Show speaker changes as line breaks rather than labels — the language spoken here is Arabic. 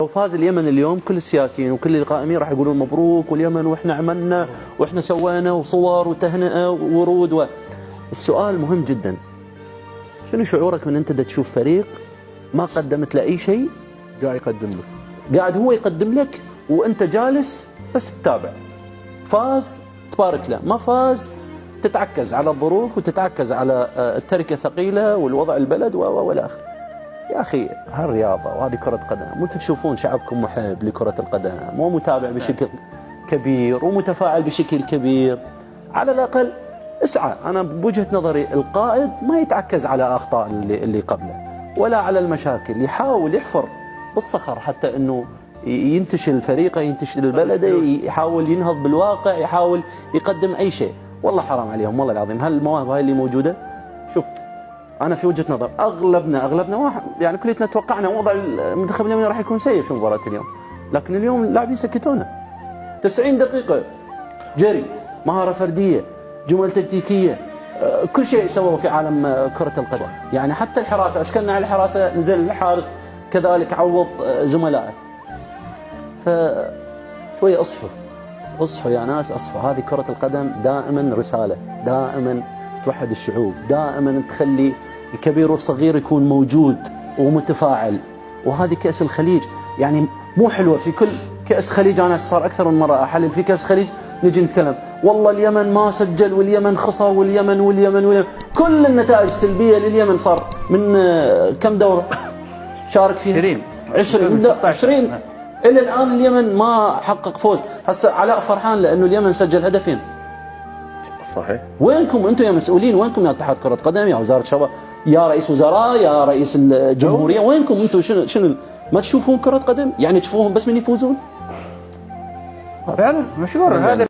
لو فاز اليمن اليوم كل السياسيين وكل القائمين راح يقولون مبروك واليمن واحنا عملنا واحنا سوينا وصور وتهنئه وورود السؤال مهم جدا. شنو شعورك من انت تشوف فريق ما قدمت له اي شيء
قاعد يقدم لك،
قاعد هو يقدم لك وانت جالس بس تتابع؟ فاز تبارك له، ما فاز تتعكز على الظروف وتتعكز على التركه ثقيله والوضع البلد والى اخره. يا اخي هالرياضه وهذه كره قدم، وانتم تشوفون شعبكم محب لكره القدم ومتابع بشكل كبير ومتفاعل بشكل كبير. على الاقل اسعى. انا بوجهه نظري القائد ما يتعكز على اخطاء اللي قبله ولا على المشاكل، يحاول يحفر بالصخر حتى انه ينتشل فريقه، ينتشل بلده، يحاول ينهض بالواقع، يحاول يقدم اي شيء. والله حرام عليهم والله العظيم. هالمواهب هاي اللي موجوده، شوف انا في وجهه نظر اغلبنا واحد يعني كلنا توقعنا وضع المنتخب اليمني راح يكون سيء في مباراه اليوم، لكن اليوم اللاعبين سكتونا 90 دقيقه جري، مهاره فرديه، جمل تكتيكيه، كل شيء سووا في عالم كره القدم. يعني حتى الحراسه اشكلنا على الحراسه، نزل الحارس كذلك عوض زملائه. فشويه اصحوا يا ناس، اصحوا. هذه كره القدم دائما رساله، دائما توحد الشعوب، دائما تخلي الكبير والصغير يكون موجود ومتفاعل. وهذه كأس الخليج يعني مو حلوه في كل كأس خليج. انا صار اكثر من مره احلل في كأس خليج، نجي نتكلم والله اليمن ما سجل واليمن خسر واليمن كل النتائج سلبيه لليمن. صار من كم دوره شارك فيها؟ 20 الى الان اليمن ما حقق فوز. هسه علاء فرحان لانه اليمن سجل هدفين.
صحيح.
وينكم انتم يا مسؤولين؟ وينكم يا اتحاد كره قدم، يا وزاره الشباب، يا رئيس وزراء، يا رئيس الجمهوريه؟ وينكم انتم؟ شنو ما تشوفون كره قدم؟ يعني تشوفوهم بس من يفوزون؟
فعلا مشهور هذا.